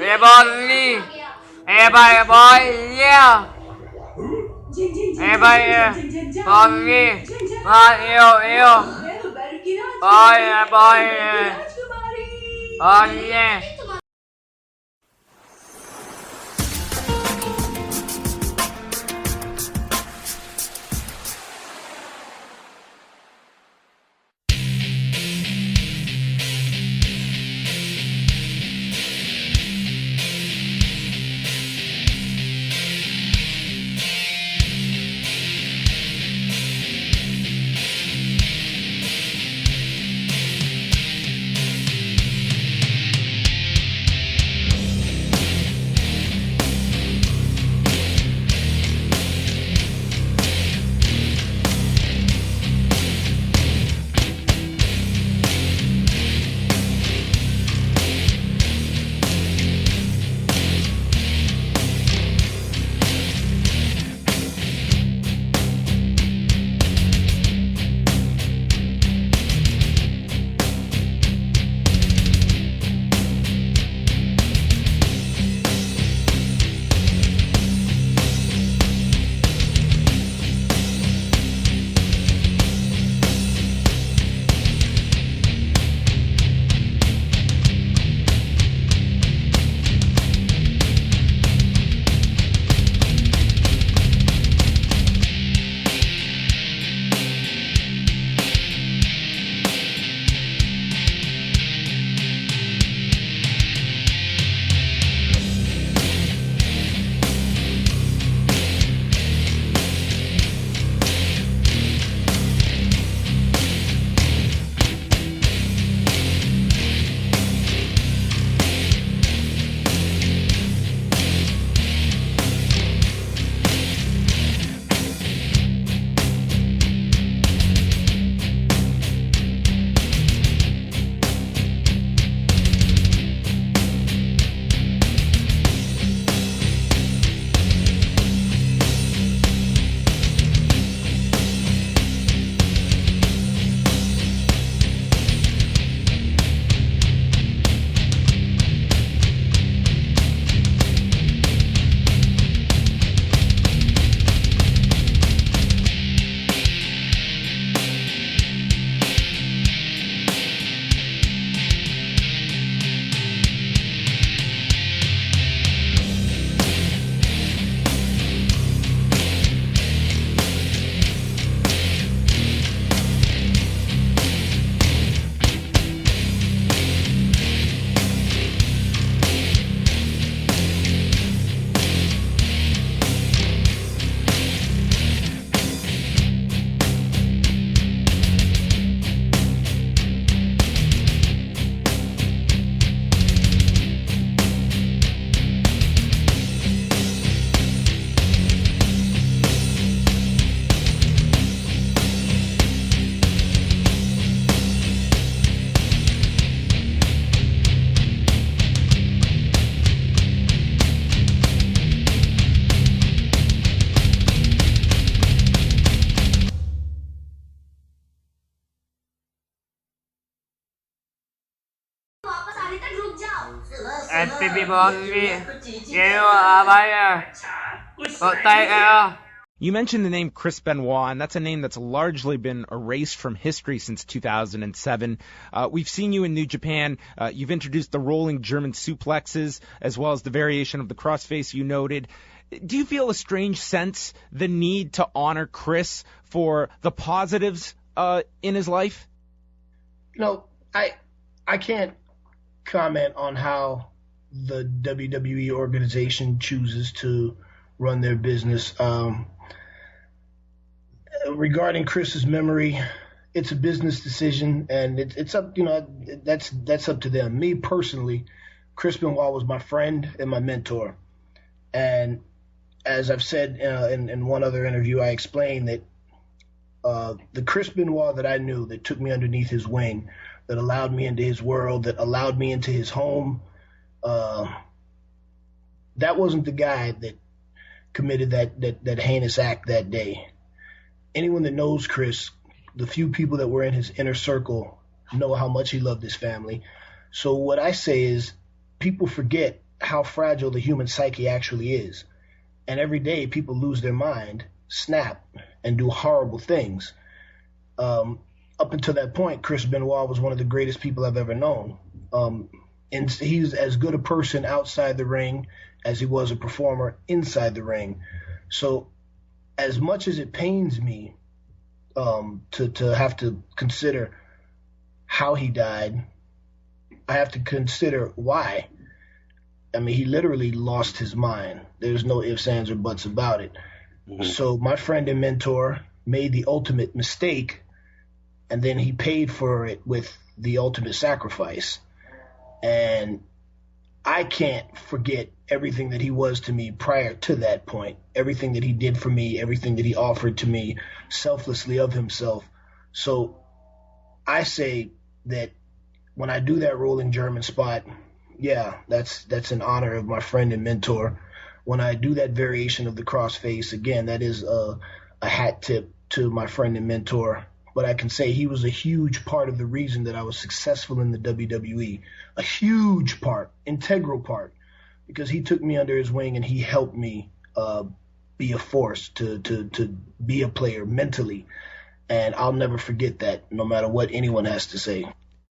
Ebony, everybody, boy, yeah. Everybody, Bonnie, yêu, boy, boy, boy, yeah. Happy Bonnie, yêu, boy, một tay, You mentioned the name Chris Benoit, and that's a name that's largely been erased from history since 2007. We've seen you in New Japan. You've introduced the rolling German suplexes, as well as the variation of the crossface you noted. Do you feel a strange sense, the need to honor Chris for the positives in his life? No, I can't comment on how the WWE organization chooses to run their business. Regarding Chris's memory, it's a business decision, and it's up. That's up to them. Me personally, Chris Benoit was my friend and my mentor, and as I've said in one other interview, I explained that the Chris Benoit that I knew, that took me underneath his wing, that allowed me into his world, that allowed me into his home, that wasn't the guy that committed that heinous act that day. Anyone that knows Chris, the few people that were in his inner circle, know how much he loved his family. So what I say is, people forget how fragile the human psyche actually is. And every day people lose their mind, snap, and do horrible things. Up until that point, Chris Benoit was one of the greatest people I've ever known. And he's as good a person outside the ring as he was a performer inside the ring. So as much as it pains me to have to consider how he died, I have to consider why. I mean, he literally lost his mind. There's no ifs, ands, or buts about it. Mm-hmm. So my friend and mentor made the ultimate mistake, and then he paid for it with the ultimate sacrifice. And I can't forget everything that he was to me prior to that point, everything that he did for me, everything that he offered to me selflessly of himself. So I say that when I do that rolling German spot, yeah, that's in honor of my friend and mentor. When I do that variation of the crossface, again, that is a hat tip to my friend and mentor. But I can say he was a huge part of the reason that I was successful in the WWE. A huge part, integral part, because he took me under his wing and he helped me be a force, to be a player mentally. And I'll never forget that, no matter what anyone has to say.